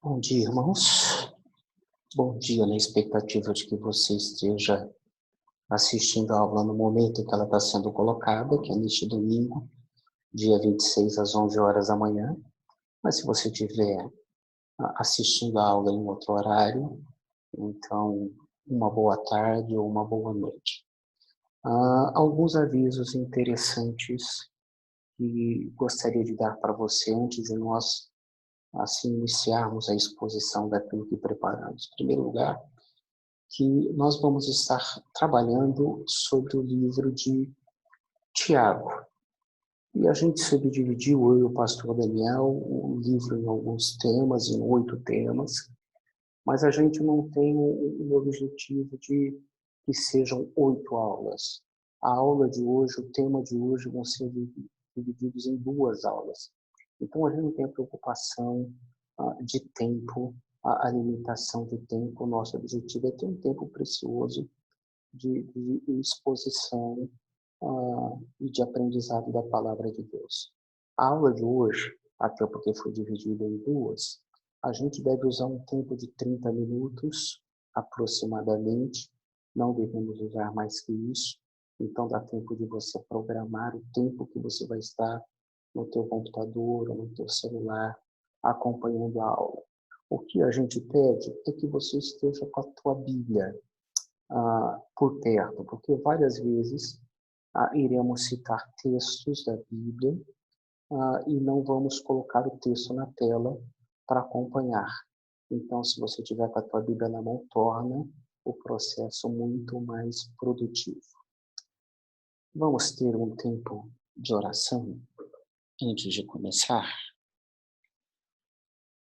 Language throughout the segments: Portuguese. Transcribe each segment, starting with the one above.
Bom dia, irmãos. Bom dia, na expectativa de que você esteja assistindo a aula no momento em que ela está sendo colocada, que é neste domingo, dia 26 às 11 horas da manhã. Mas se você estiver assistindo a aula em outro horário, então uma boa tarde ou uma boa noite. Alguns avisos interessantes que gostaria de dar para você antes de nós assim iniciarmos a exposição daquilo que preparamos. Em primeiro lugar, que nós vamos estar trabalhando sobre o livro de Tiago. E a gente subdividiu, eu e o pastor Daniel, o livro em alguns temas, em 8 temas, mas a gente não tem o objetivo de que sejam 8 aulas. A aula de hoje, o tema de hoje vão ser divididos em 2 aulas. Então a gente não tem a preocupação de tempo, a limitação de tempo. O nosso objetivo é ter um tempo precioso de exposição e de aprendizado da palavra de Deus. A aula de hoje, até porque foi dividida em 2, a gente deve usar um tempo de 30 minutos, aproximadamente. Não devemos usar mais que isso. Então dá tempo de você programar o tempo que você vai estar no teu computador ou no teu celular acompanhando a aula. O que a gente pede é que você esteja com a tua Bíblia por perto, porque várias vezes iremos citar textos da Bíblia e não vamos colocar o texto na tela para acompanhar. Então, se você tiver com a tua Bíblia na mão, torna o processo muito mais produtivo. Vamos ter um tempo de oração antes de começar?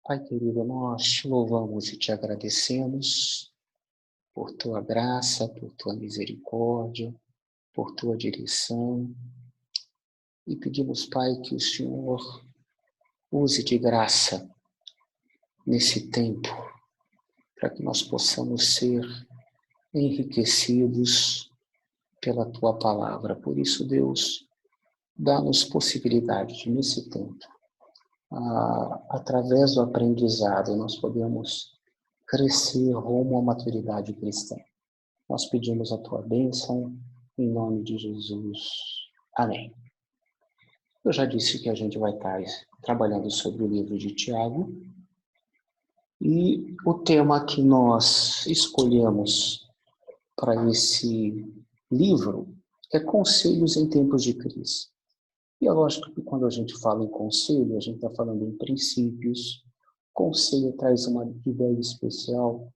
Pai querido, nós te louvamos e te agradecemos por tua graça, por tua misericórdia, por tua direção. E pedimos, Pai, que o Senhor use de graça nesse tempo, para que nós possamos ser enriquecidos pela tua palavra. Por isso, Deus, dá-nos possibilidade de, nesse tempo, através do aprendizado, nós podemos crescer rumo à maturidade cristã. Nós pedimos a tua bênção, em nome de Jesus. Amém. Eu já disse que a gente vai estar trabalhando sobre o livro de Tiago, e o tema que nós escolhemos para esse livro é conselhos em tempos de crise. E é lógico que quando a gente fala em conselho, a gente está falando em princípios. Conselho traz uma ideia especial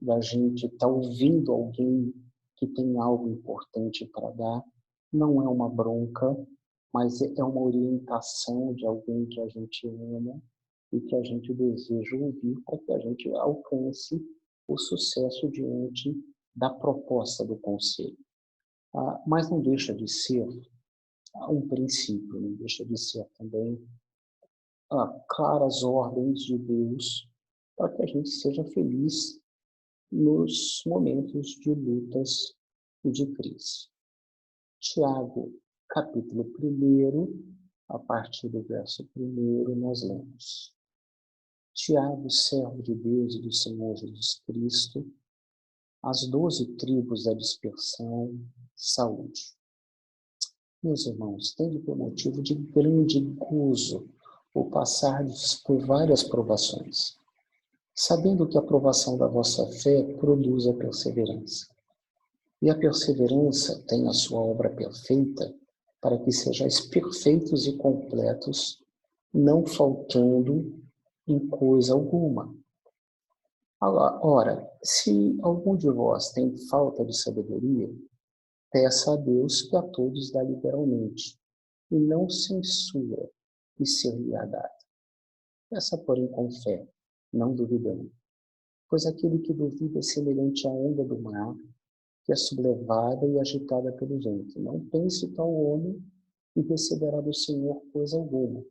da gente estar ouvindo alguém que tem algo importante para dar. Não é uma bronca, mas é uma orientação de alguém que a gente ama e que a gente deseja ouvir para que a gente alcance o sucesso diante da proposta do conselho. Mas não deixa de ser um princípio, não deixa de ser também claras ordens de Deus para que a gente seja feliz nos momentos de lutas e de crise. Tiago, capítulo 1, a partir do verso 1, nós lemos: Tiago, servo de Deus e do Senhor Jesus Cristo, as 12 tribos da dispersão, saúde. Meus irmãos, tende por motivo de grande gozo o passardes por várias provações, sabendo que a provação da vossa fé produz a perseverança. E a perseverança tem a sua obra perfeita, para que sejais perfeitos e completos, não faltando em coisa alguma. Ora, se algum de vós tem falta de sabedoria, peça a Deus que a todos dá liberalmente, e não censura, e ser-lhe-á dado. Peça, porém, com fé, não duvidando, pois aquele que duvida é semelhante à onda do mar, que é sublevada e agitada pelo vento. Não pense tal homem e receberá do Senhor coisa alguma.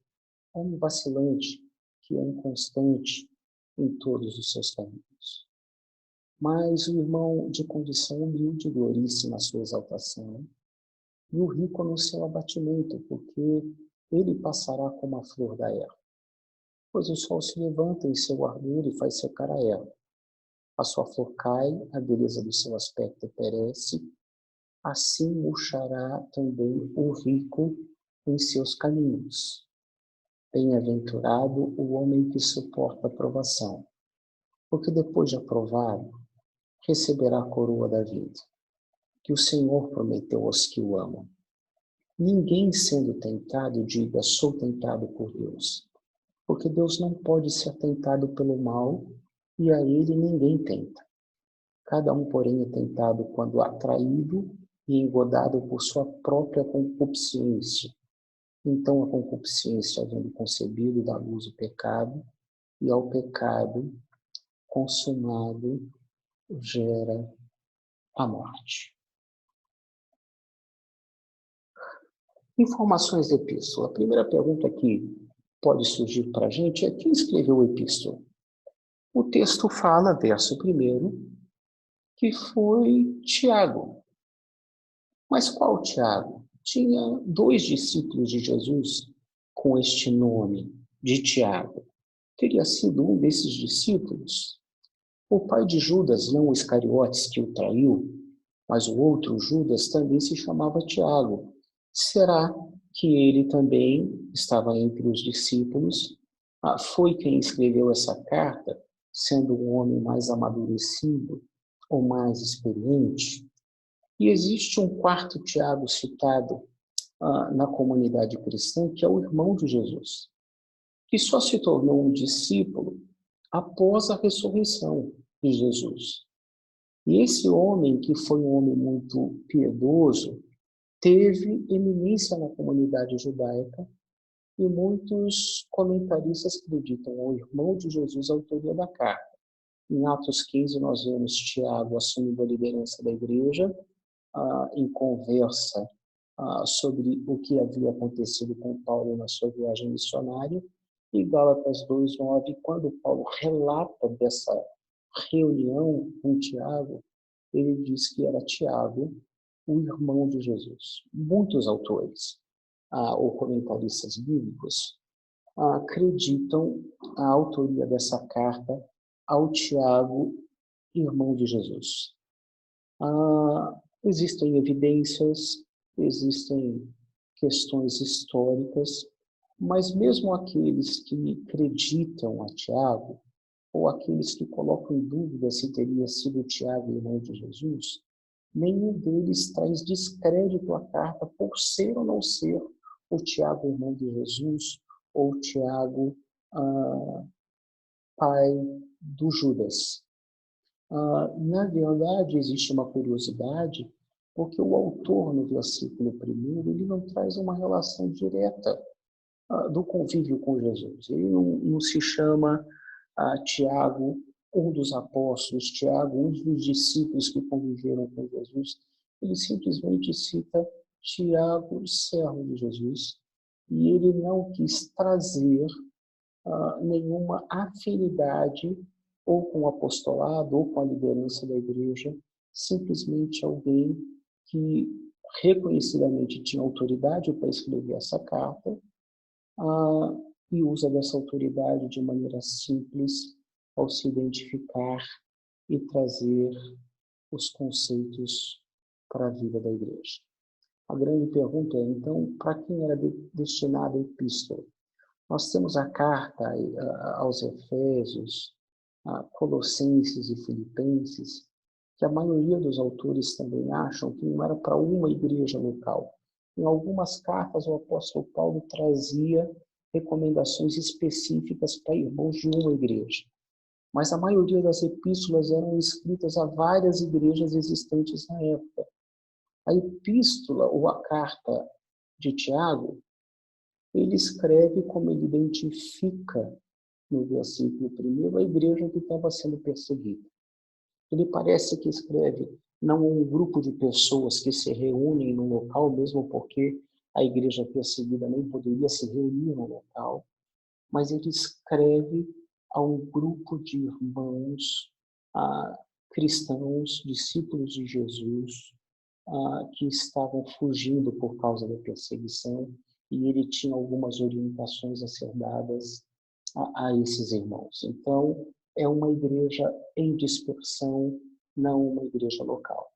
Homem vacilante, que é inconstante em todos os seus caminhos. Mas o irmão de condição humilde glorie-se na sua exaltação, e o rico no seu abatimento, porque ele passará como a flor da erva. pois o sol se levanta em seu ardor e faz secar a erva. A sua flor cai, a beleza do seu aspecto perece, assim murchará também o rico em seus caminhos. Bem-aventurado o homem que suporta a provação, porque depois de aprovado, receberá a coroa da vida, que o Senhor prometeu aos que o amam. Ninguém sendo tentado diga, sou tentado por Deus, porque Deus não pode ser tentado pelo mal, e a ele ninguém tenta. Cada um, porém, é tentado quando atraído e engodado por sua própria concupiscência. Então a concupiscência, havendo concebido, dá luz ao pecado, e ao pecado consumado gera a morte. Informações da epístola. A primeira pergunta que pode surgir para a gente é quem escreveu a epístola? O texto fala, verso 1, que foi Tiago. Mas qual Tiago? Tinha 2 discípulos de Jesus com este nome de Tiago. Teria sido um desses discípulos? O pai de Judas, não Iscariotes, que o traiu, mas o outro Judas também se chamava Tiago. Será que ele também estava entre os discípulos? Foi quem escreveu essa carta, sendo um homem mais amadurecido ou mais experiente? E existe um quarto Tiago citado na comunidade cristã, que é o irmão de Jesus, que só se tornou um discípulo após a ressurreição de Jesus. E esse homem, que foi um homem muito piedoso, teve eminência na comunidade judaica, e muitos comentaristas acreditam ao irmão de Jesus a autoria da carta. Em Atos 15, nós vemos Tiago assumindo a liderança da igreja, em conversa sobre o que havia acontecido com Paulo na sua viagem missionária, e Gálatas 2:9, quando Paulo relata dessa reunião com Tiago, ele diz que era Tiago, o irmão de Jesus. Muitos autores ou comentaristas bíblicos acreditam a autoria dessa carta ao Tiago, irmão de Jesus. Existem evidências, existem questões históricas, mas mesmo aqueles que acreditam a Tiago, ou aqueles que colocam em dúvida se teria sido Tiago, irmão de Jesus, nenhum deles traz descrédito à carta por ser ou não ser o Tiago, irmão de Jesus, ou Tiago, pai do Judas. Na verdade, existe uma curiosidade, porque o autor, no versículo 1, ele não traz uma relação direta do convívio com Jesus. Ele não se chama Tiago, um dos apóstolos, Tiago, um dos discípulos que conviveram com Jesus. Ele simplesmente cita Tiago, servo de Jesus, e ele não quis trazer nenhuma afinidade ou com o apostolado ou com a liderança da igreja, simplesmente alguém que reconhecidamente tinha autoridade para escrever essa carta e usa dessa autoridade de maneira simples ao se identificar e trazer os conceitos para a vida da igreja. A grande pergunta é, então, para quem era destinada a epístola? Nós temos a carta aos Efésios, a Colossenses e Filipenses, que a maioria dos autores também acham que não era para uma igreja local. Em algumas cartas, o apóstolo Paulo trazia recomendações específicas para irmãos de uma igreja. Mas a maioria das epístolas eram escritas a várias igrejas existentes na época. A epístola ou a carta de Tiago, ele escreve como ele identifica no versículo 1 a igreja que estava sendo perseguida. Ele parece que escreve não a um grupo de pessoas que se reúnem no local, mesmo porque a igreja perseguida nem poderia se reunir no local, mas ele escreve a um grupo de irmãos cristãos, discípulos de Jesus, que estavam fugindo por causa da perseguição, e ele tinha algumas orientações a ser dadas a esses irmãos. Então, é uma igreja em dispersão, não uma igreja local.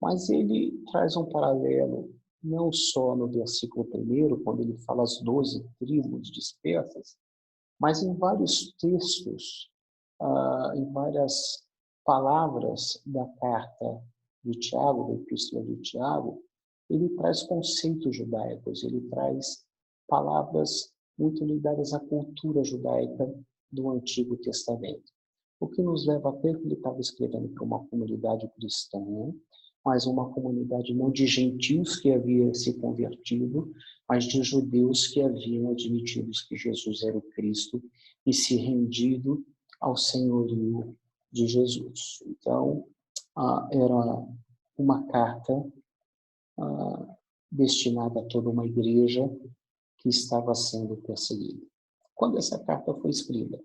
Mas ele traz um paralelo, não só no versículo 1, quando ele fala as 12 tribos dispersas, mas em vários textos, em várias palavras da carta de Tiago, da epístola de Tiago, ele traz conceitos judaicos, ele traz palavras muito ligadas à cultura judaica do Antigo Testamento. O que nos leva a crer que ele estava escrevendo para uma comunidade cristã, mas uma comunidade não de gentios que havia se convertido, mas de judeus que haviam admitido que Jesus era o Cristo e se rendido ao senhorio de Jesus. Então, era uma carta destinada a toda uma igreja que estava sendo perseguida. Quando essa carta foi escrita,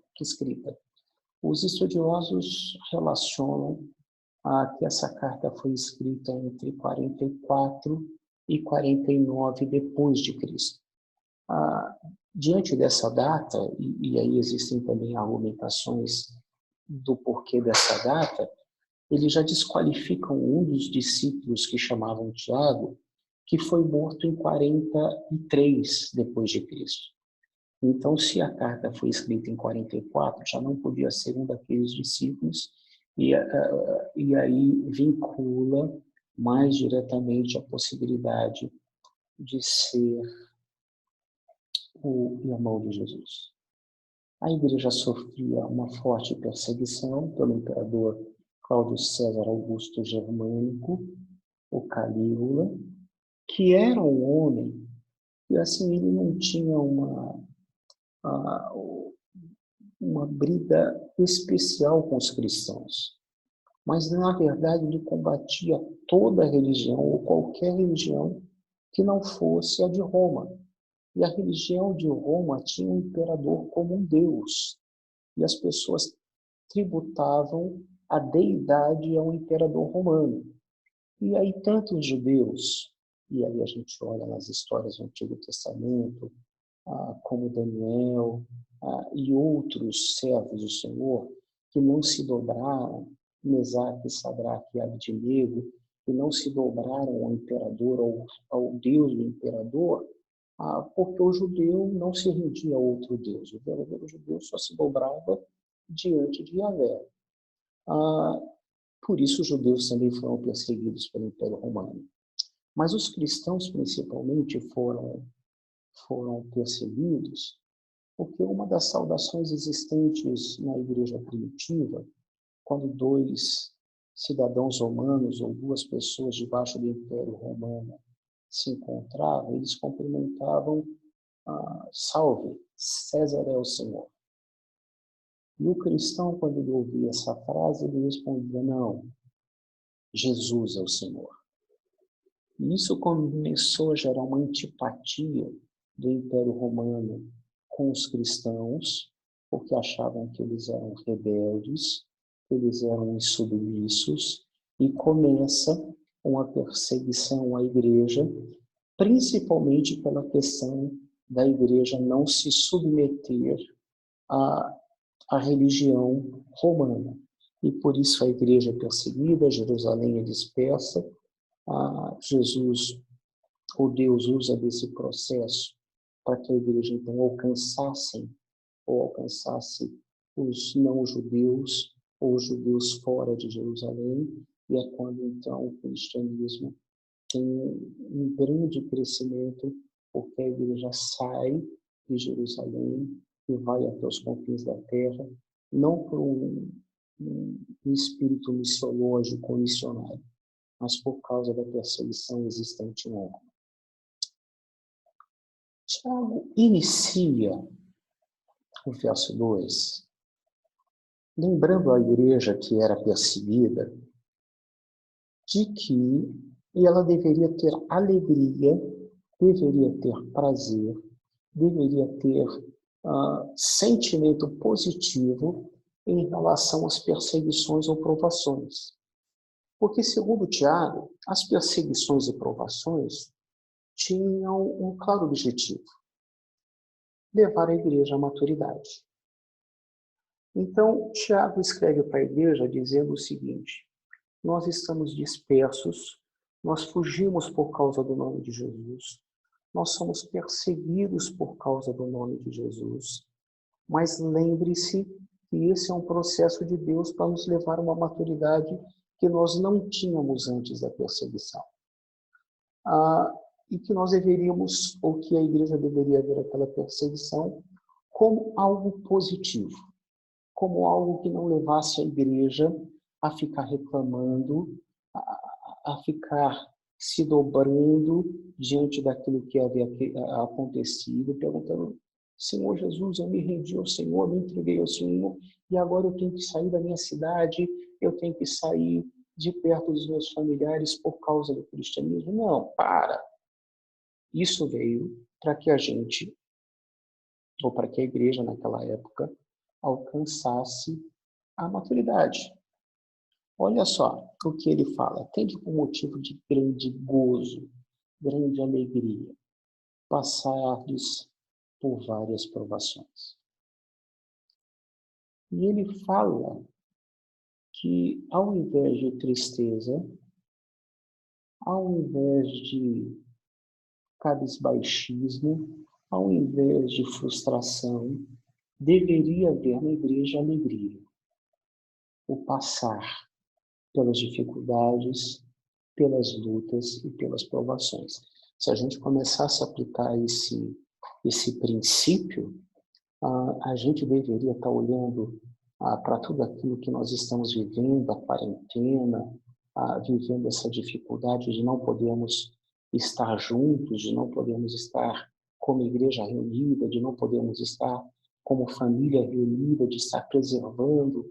os estudiosos relacionam que essa carta foi escrita entre 44 e 49 depois de Cristo. Diante dessa data, e aí existem também argumentações do porquê dessa data, eles já desqualificam um dos discípulos que chamavam Tiago, que foi morto em 43 depois de Cristo. Então, se a carta foi escrita em 44, já não podia ser um daqueles discípulos, e aí vincula mais diretamente a possibilidade de ser o irmão de Jesus. A igreja sofria uma forte perseguição pelo imperador Cláudio César Augusto Germânico, o Calígula, que era um homem e assim ele não tinha uma briga especial com os cristãos, mas na verdade ele combatia toda religião ou qualquer religião que não fosse a de Roma. E a religião de Roma tinha um imperador como um deus, e as pessoas tributavam a deidade ao imperador romano. E aí tantos judeus, e aí a gente olha nas histórias do Antigo Testamento, como Daniel e outros servos do Senhor, que não se dobraram, Mesaque, Sadraque e Abdinego, que não se dobraram ao imperador, ao Deus do imperador, porque o judeu não se rendia a outro Deus. O verdadeiro judeu só se dobrava diante de Yahvé. Por isso os judeus também foram perseguidos pelo Império Romano. Mas os cristãos, principalmente, foram perseguidos porque uma das saudações existentes na igreja primitiva, quando dois cidadãos romanos ou duas pessoas debaixo do Império Romano se encontravam, eles cumprimentavam salve, César é o Senhor. E o cristão, quando ele ouvia essa frase, ele respondia, não, Jesus é o Senhor. E isso começou a gerar uma antipatia do Império Romano com os cristãos, porque achavam que eles eram rebeldes, que eles eram insubmissos, e começa uma perseguição à igreja, principalmente pela questão da igreja não se submeter à religião romana. E por isso a igreja é perseguida, Jerusalém é dispersa, Jesus, ou Deus, usa desse processo para que a igreja então alcançasse os não-judeus ou os judeus fora de Jerusalém, e é quando então o cristianismo tem um grande crescimento, porque a igreja sai de Jerusalém e vai até os confins da terra, não por um espírito missiológico ou missionário, mas por causa da perseguição existente em Roma. Tiago inicia o verso 2, lembrando a igreja que era perseguida, de que ela deveria ter alegria, deveria ter prazer, deveria ter sentimento positivo em relação às perseguições ou provações. Porque, segundo Tiago, as perseguições e provações tinham um claro objetivo. levar a igreja à maturidade. Então, Tiago escreve para a igreja dizendo o seguinte: nós estamos dispersos, nós fugimos por causa do nome de Jesus, nós somos perseguidos por causa do nome de Jesus, mas lembre-se que esse é um processo de Deus para nos levar a uma maturidade que nós não tínhamos antes da perseguição. E que nós deveríamos, ou que a igreja deveria ver aquela perseguição como algo positivo, como algo que não levasse a igreja a ficar reclamando, a ficar se dobrando diante daquilo que havia acontecido, perguntando: Senhor Jesus, eu me rendi ao Senhor, me entreguei ao Senhor, e agora eu tenho que sair da minha cidade, eu tenho que sair de perto dos meus familiares por causa do cristianismo. Não, para! Isso veio para que a gente, ou para que a igreja naquela época, alcançasse a maturidade. Olha só o que ele fala: tende por motivo de grande gozo, grande alegria, passardes por várias provações. E ele fala que, ao invés de tristeza, ao invés de cabisbaixismo, ao invés de frustração, deveria haver na igreja alegria, o passar pelas dificuldades, pelas lutas e pelas provações. Se a gente começasse a aplicar esse princípio, a gente deveria estar olhando para tudo aquilo que nós estamos vivendo, a quarentena, vivendo essa dificuldade de não podermos estar juntos, de não podermos estar como igreja reunida, de não podermos estar como família reunida, de estar preservando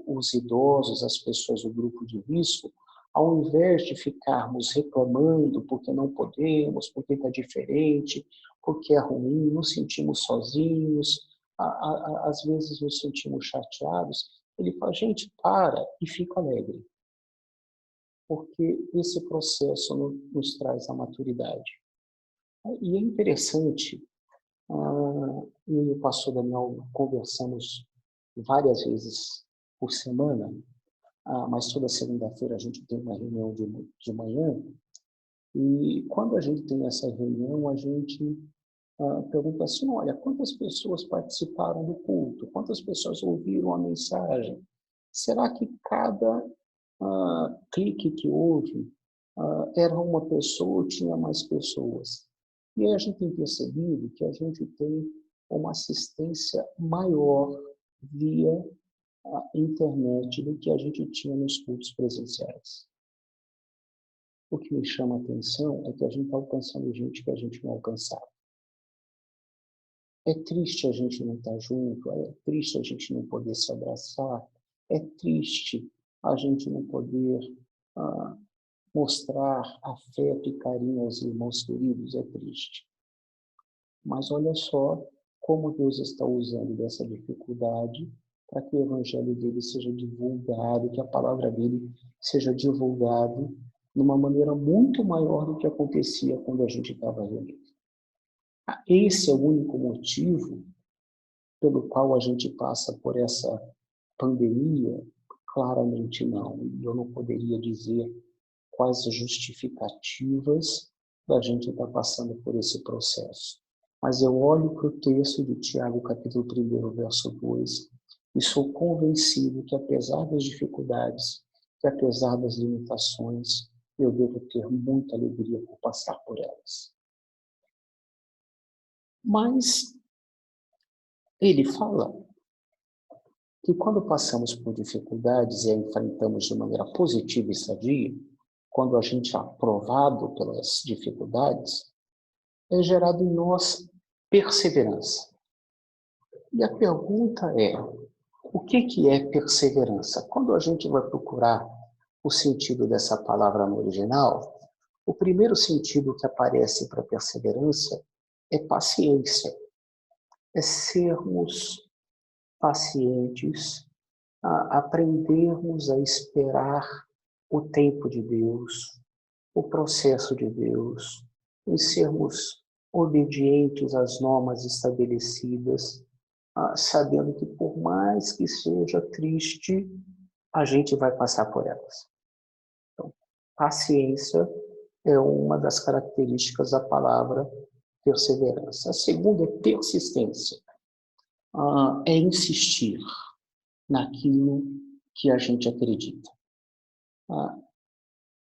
os idosos, as pessoas do grupo de risco, ao invés de ficarmos reclamando porque não podemos, porque está diferente, porque é ruim, nos sentimos sozinhos, às vezes nos sentimos chateados, ele fala: gente, para e fica alegre, porque esse processo nos traz a maturidade. E é interessante, eu e o pastor Daniel conversamos várias vezes por semana, mas toda segunda-feira a gente tem uma reunião de manhã, e quando a gente tem essa reunião, a gente pergunta assim: olha, quantas pessoas participaram do culto? Quantas pessoas ouviram a mensagem? Será que cada clique que houve era uma pessoa ou tinha mais pessoas? E aí a gente tem percebido que a gente tem uma assistência maior via a internet do que a gente tinha nos cultos presenciais. O que me chama a atenção é que a gente está alcançando gente que a gente não alcançava. É triste a gente não estar junto, é triste a gente não poder se abraçar, é triste a gente não poder mostrar afeto e carinho aos irmãos queridos, é triste. Mas olha só como Deus está usando dessa dificuldade para que o evangelho dele seja divulgado, que a palavra dele seja divulgada de uma maneira muito maior do que acontecia quando a gente estava reunido. Esse é o único motivo pelo qual a gente passa por essa pandemia? Claramente não. E eu não poderia dizer quais as justificativas da gente estar passando por esse processo. Mas eu olho para o texto de Tiago, capítulo 1, verso 2, e sou convencido que, apesar das dificuldades, que apesar das limitações, eu devo ter muita alegria por passar por elas. Mas ele fala que quando passamos por dificuldades e a enfrentamos de maneira positiva e sadia, quando a gente é aprovado pelas dificuldades, é gerado em nós perseverança. E a pergunta é: o que é perseverança? Quando a gente vai procurar o sentido dessa palavra no original, o primeiro sentido que aparece para perseverança é paciência. É sermos pacientes, aprendermos a esperar o tempo de Deus, o processo de Deus, em sermos obedientes às normas estabelecidas, sabendo que por mais que seja triste, a gente vai passar por elas. Então, paciência é uma das características da palavra perseverança. A segunda é persistência. É insistir naquilo que a gente acredita.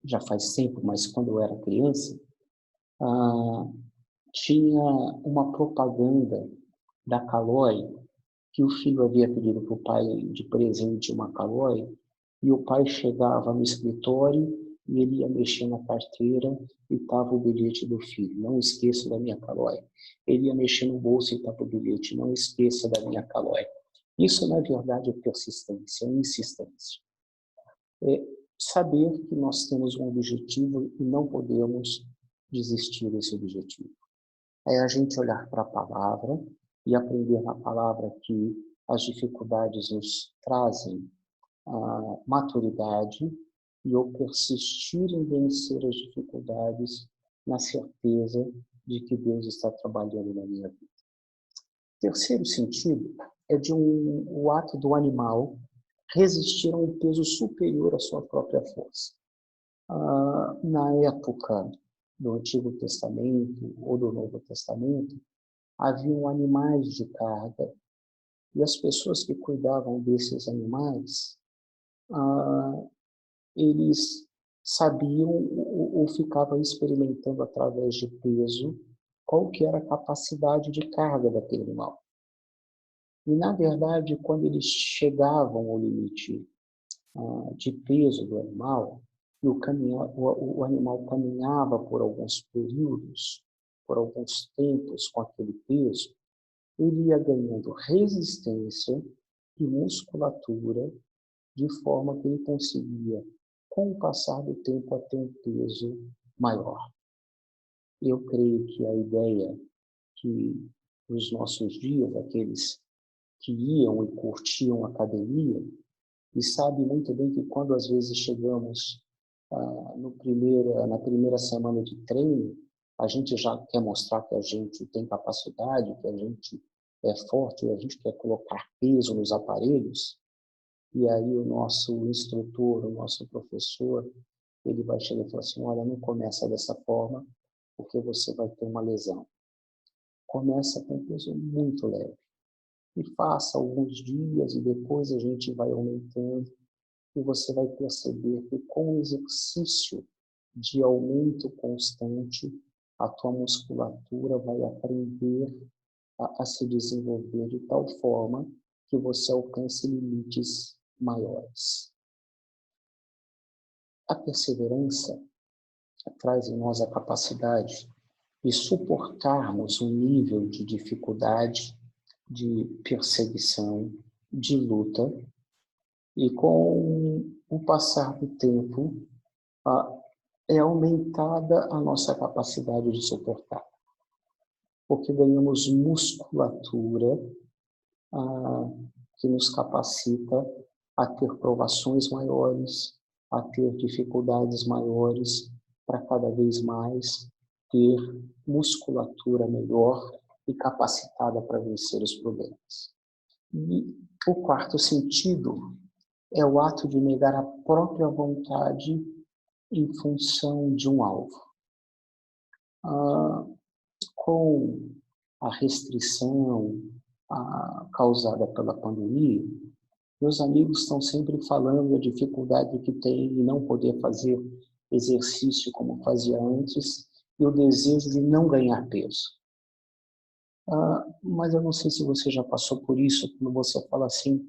Já faz tempo, mas quando eu era criança, tinha uma propaganda da Caloi, que o filho havia pedido para o pai de presente uma Caloi, e o pai chegava no escritório e ele ia mexer na carteira e estava o bilhete do filho. Não esqueça da minha Caloi. Ele ia mexer no bolso e estava o bilhete. Não esqueça da minha Caloi. Isso, na verdade, é persistência, é insistência. É saber que nós temos um objetivo e não podemos desistir desse objetivo. É a gente olhar para a palavra e aprender na palavra que as dificuldades nos trazem a maturidade e eu persistir em vencer as dificuldades na certeza de que Deus está trabalhando na minha vida. Terceiro sentido é o ato do animal resistir a um peso superior à sua própria força. Na época do Antigo Testamento ou do Novo Testamento, haviam animais de carga e as pessoas que cuidavam desses animais, eles sabiam ou ficavam experimentando através de peso qual que era a capacidade de carga daquele animal. E, na verdade, quando eles chegavam ao limite de peso do animal, e o animal caminhava por alguns períodos, por alguns tempos com aquele peso, ele ia ganhando resistência e musculatura de forma que ele conseguia, com o passar do tempo, a ter um peso maior. Eu creio que a ideia que nos nossos dias, aqueles que iam e curtiam a academia, e sabe muito bem que quando às vezes chegamos na primeira semana de treino, a gente já quer mostrar que a gente tem capacidade, que a gente é forte, a gente quer colocar peso nos aparelhos, e aí o nosso instrutor, o nosso professor, ele vai chegar e falar assim, olha, não começa dessa forma, porque você vai ter uma lesão. Começa com um peso muito leve. E faça alguns dias e depois a gente vai aumentando e você vai perceber que com o exercício de aumento constante, a tua musculatura vai aprender a se desenvolver de tal forma que você alcance limites maiores. A perseverança traz em nós a capacidade de suportarmos um nível de dificuldade, de perseguição, de luta, e com o passar do tempo, é aumentada a nossa capacidade de suportar, porque ganhamos musculatura que nos capacita a ter provações maiores, a ter dificuldades maiores, para cada vez mais ter musculatura melhor e capacitada para vencer os problemas. E o quarto sentido é o ato de negar a própria vontade em função de um alvo. Com a restrição causada pela pandemia, meus amigos estão sempre falando da dificuldade que tem em não poder fazer exercício como fazia antes e o desejo de não ganhar peso. Mas eu não sei se você já passou por isso, quando você fala assim,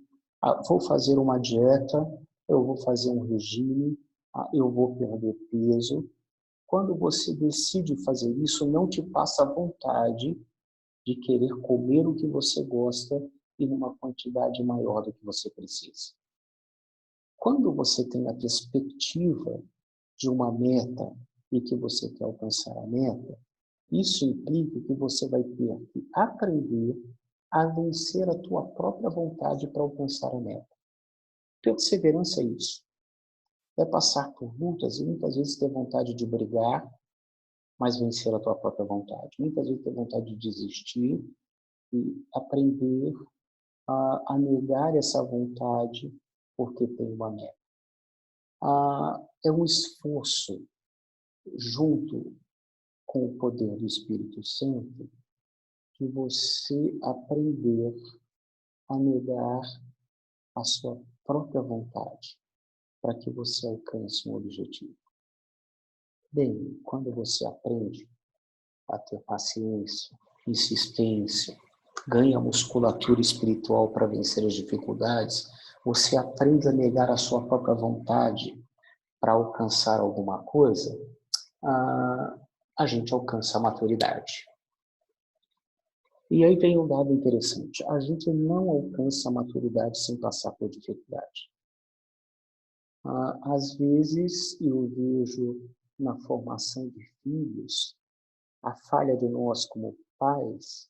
vou fazer uma dieta, eu vou fazer um regime, eu vou perder peso. Quando você decide fazer isso, não te passa a vontade de querer comer o que você gosta e numa quantidade maior do que você precisa. Quando você tem a perspectiva de uma meta e que você quer alcançar a meta, isso implica que você vai ter que aprender a vencer a tua própria vontade para alcançar a meta. Perseverança é isso. É passar por lutas e muitas vezes ter vontade de brigar, mas vencer a tua própria vontade. Muitas vezes ter vontade de desistir e aprender a negar essa vontade porque tem uma meta. É um esforço junto com o poder do Espírito Santo de você aprender a negar a sua própria vontade para que você alcance um objetivo. Bem, quando você aprende a ter paciência, insistência, ganha musculatura espiritual para vencer as dificuldades, você aprende a negar a sua própria vontade para alcançar alguma coisa, a gente alcança a maturidade. E aí vem um dado interessante. A gente não alcança a maturidade sem passar por dificuldade. Às vezes, eu vejo na formação de filhos a falha de nós como pais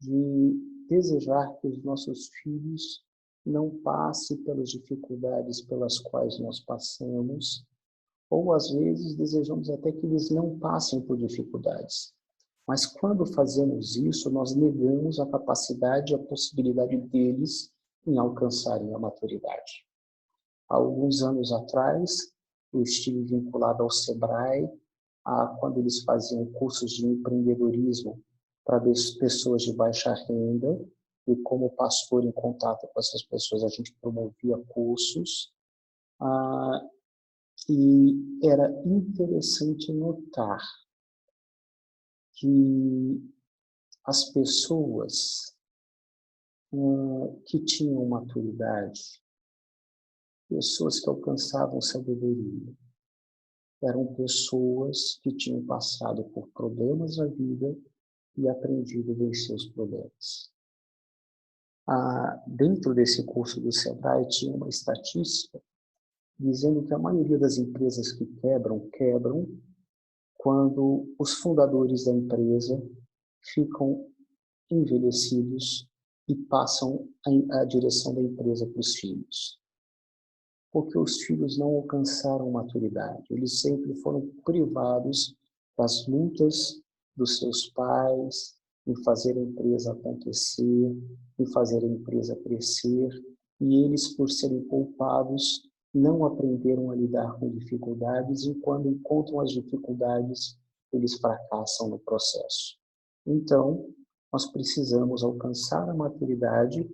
de desejar que os nossos filhos não passem pelas dificuldades pelas quais nós passamos, ou às vezes desejamos até que eles não passem por dificuldades. Mas quando fazemos isso, nós negamos a capacidade e a possibilidade deles em alcançarem a maturidade. Há alguns anos atrás, eu estive vinculado ao Sebrae, quando eles faziam cursos de empreendedorismo para pessoas de baixa renda, e como pastor em contato com essas pessoas, a gente promovia cursos, e era interessante notar que as pessoas que tinham maturidade, pessoas que alcançavam sabedoria, eram pessoas que tinham passado por problemas na vida e aprendido a vencer os problemas. Dentro desse curso do Sebrae tinha uma estatística dizendo que a maioria das empresas que quebram quando os fundadores da empresa ficam envelhecidos e passam a direção da empresa para os filhos. Porque os filhos não alcançaram maturidade. Eles sempre foram privados das lutas dos seus pais, em fazer a empresa acontecer, em fazer a empresa crescer, e eles, por serem poupados, não aprenderam a lidar com dificuldades, e quando encontram as dificuldades, eles fracassam no processo. Então, nós precisamos alcançar a maturidade,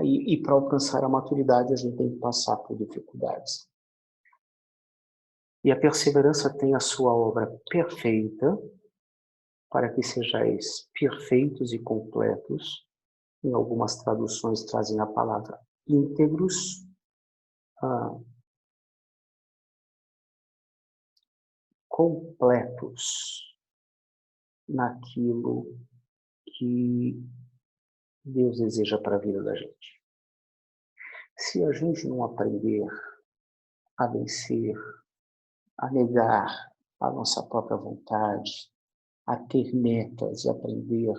e para alcançar a maturidade, a gente tem que passar por dificuldades. E a perseverança tem a sua obra perfeita, para que sejais perfeitos e completos. Em algumas traduções trazem a palavra íntegros, completos naquilo que Deus deseja para a vida da gente. Se a gente não aprender a vencer, a negar a nossa própria vontade, a ter metas e aprender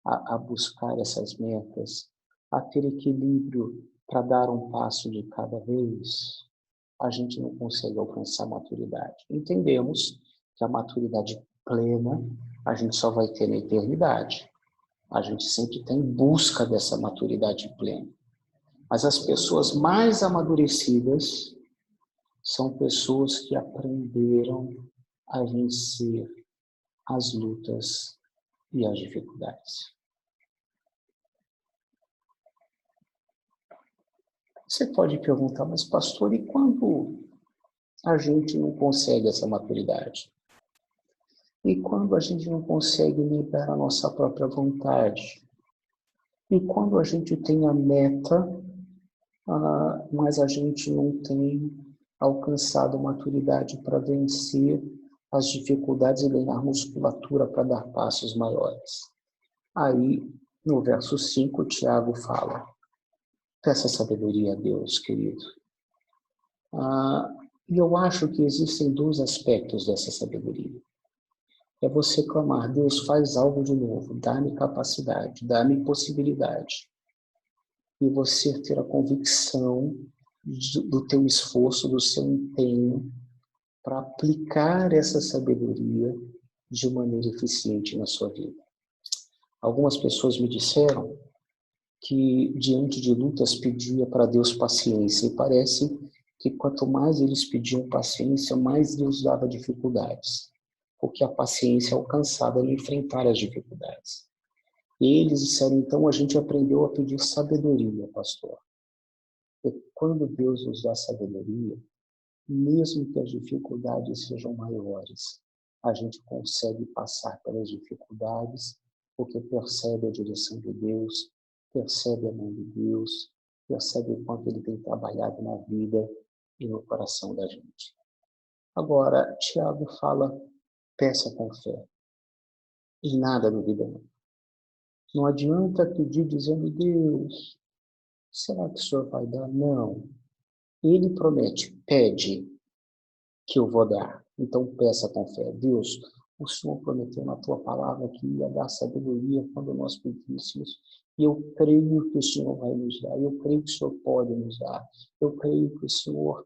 a buscar essas metas, a ter equilíbrio para dar um passo de cada vez, a gente não consegue alcançar a maturidade. Entendemos que a maturidade plena a gente só vai ter na eternidade. A gente sempre está em busca dessa maturidade plena. Mas as pessoas mais amadurecidas são pessoas que aprenderam a vencer as lutas e as dificuldades. Você pode perguntar, mas pastor, e quando a gente não consegue essa maturidade? E quando a gente não consegue negar a nossa própria vontade? E quando a gente tem a meta, mas a gente não tem alcançado maturidade para vencer as dificuldades e ganhar musculatura para dar passos maiores? Aí, no verso 5, Tiago fala: peça sabedoria a Deus, querido. E eu acho que existem dois aspectos dessa sabedoria. É você clamar: Deus, faz algo de novo, dá-me capacidade, dá-me possibilidade. E você ter a convicção do teu esforço, do seu empenho, para aplicar essa sabedoria de maneira eficiente na sua vida. Algumas pessoas me disseram que diante de lutas pedia para Deus paciência, e parece que quanto mais eles pediam paciência, mais Deus dava dificuldades, porque a paciência é alcançada no enfrentar as dificuldades. E eles disseram, então a gente aprendeu a pedir sabedoria, pastor. E quando Deus nos dá sabedoria, mesmo que as dificuldades sejam maiores, a gente consegue passar pelas dificuldades, porque percebe a direção de Deus, percebe a mão de Deus, percebe o quanto Ele tem trabalhado na vida e no coração da gente. Agora, Tiago fala, peça com fé. E nada duvida não. Não adianta pedir dizendo, Deus, será que o Senhor vai dar? Não. Ele promete, pede, que eu vou dar. Então peça com fé. Deus, o Senhor prometeu na tua palavra que ia dar sabedoria quando nós pedíssemos. E eu creio que o Senhor vai nos dar. Eu creio que o Senhor pode nos dar. Eu creio que o Senhor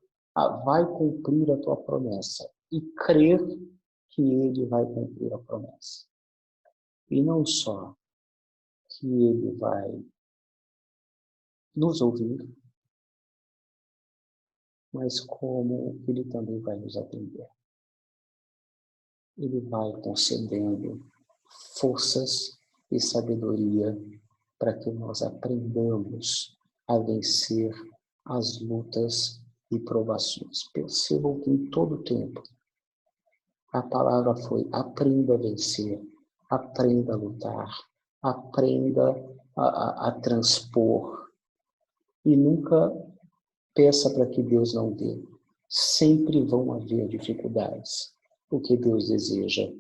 vai cumprir a tua promessa. E crer que Ele vai cumprir a promessa. E não só que Ele vai nos ouvir, mas como Ele também vai nos atender. Ele vai concedendo forças e sabedoria para que nós aprendamos a vencer as lutas e provações. Percebam que em todo tempo a palavra foi aprenda a vencer, aprenda a lutar, aprenda a transpor e nunca peça para que Deus não dê. Sempre vão haver dificuldades, porque Deus deseja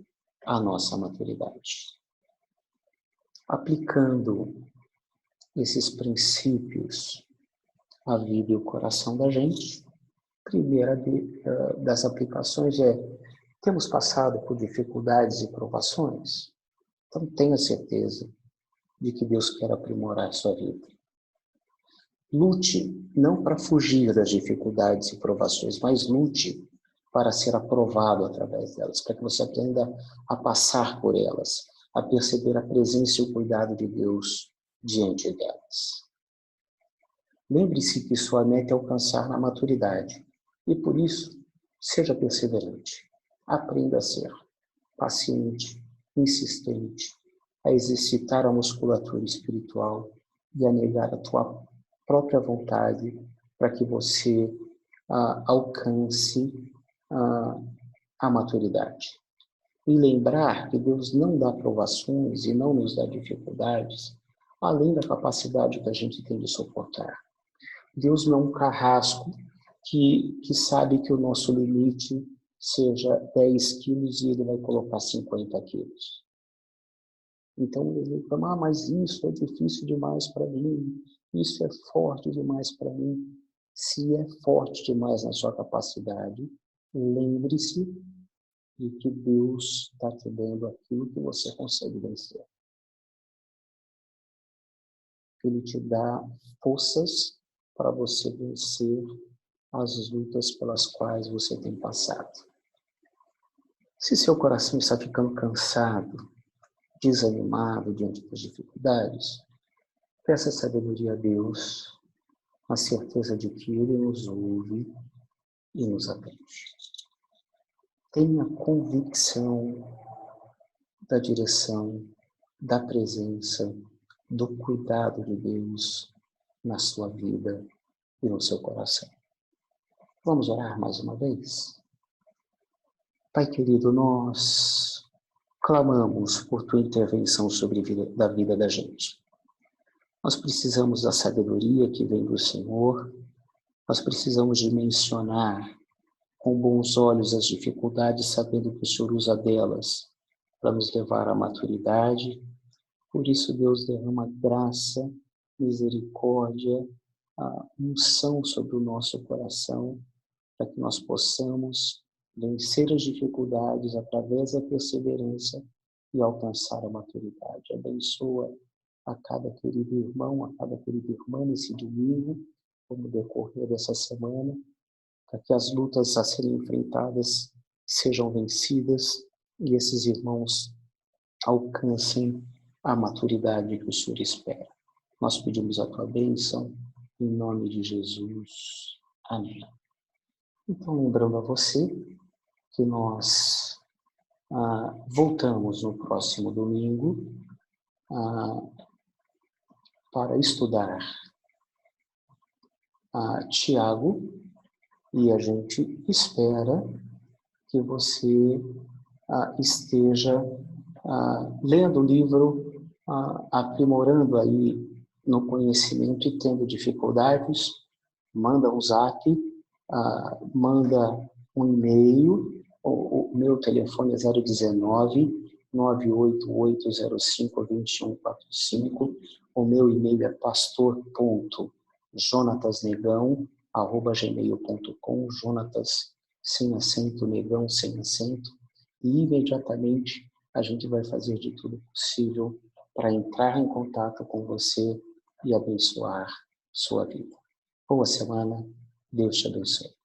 a nossa maturidade. Aplicando esses princípios à vida e ao coração da gente, a primeira das aplicações é, temos passado por dificuldades e provações? Então tenha certeza de que Deus quer aprimorar a sua vida. Lute não para fugir das dificuldades e provações, mas lute para ser aprovado através delas, para que você aprenda a passar por elas, a perceber a presença e o cuidado de Deus diante delas. Lembre-se que sua meta é alcançar na maturidade, e por isso, seja perseverante. Aprenda a ser paciente, insistente, a exercitar a musculatura espiritual e a negar a tua própria vontade para que você alcance a maturidade. E lembrar que Deus não dá provações e não nos dá dificuldades, além da capacidade que a gente tem de suportar. Deus não é um carrasco que sabe que o nosso limite seja 10 quilos e Ele vai colocar 50 quilos. Então ele fala, mas isso é difícil demais para mim, isso é forte demais para mim. Se é forte demais na sua capacidade, lembre-se de que Deus está te dando aquilo que você consegue vencer. Ele te dá forças para você vencer as lutas pelas quais você tem passado. Se seu coração está ficando cansado, desanimado diante das dificuldades, peça sabedoria a Deus, a certeza de que Ele nos ouve e nos atende. Tenha convicção da direção, da presença, do cuidado de Deus na sua vida e no seu coração. Vamos orar mais uma vez? Pai querido, nós clamamos por Tua intervenção sobre a vida da gente. Nós precisamos da sabedoria que vem do Senhor, nós precisamos dimensionar com bons olhos as dificuldades, sabendo que o Senhor usa delas para nos levar à maturidade. Por isso, Deus derrama graça, misericórdia, a unção sobre o nosso coração, para que nós possamos vencer as dificuldades através da perseverança e alcançar a maturidade. Abençoa a cada querido irmão, a cada querida irmã nesse domingo, como decorrer dessa semana, para que as lutas a serem enfrentadas sejam vencidas e esses irmãos alcancem a maturidade que o Senhor espera. Nós pedimos a tua bênção em nome de Jesus. Amém. Então, lembrando a você que nós voltamos no próximo domingo para estudar Tiago, e a gente espera que você esteja lendo o livro, aprimorando aí no conhecimento e tendo dificuldades. Manda um zap, manda um e-mail. O meu telefone é 019-98805-2145. O meu e-mail é pastor.jonatasnegão@gmail.com, Jonatas sem acento, Negão sem acento. E imediatamente a gente vai fazer de tudo possível para entrar em contato com você e abençoar sua vida. Boa semana, Deus te abençoe.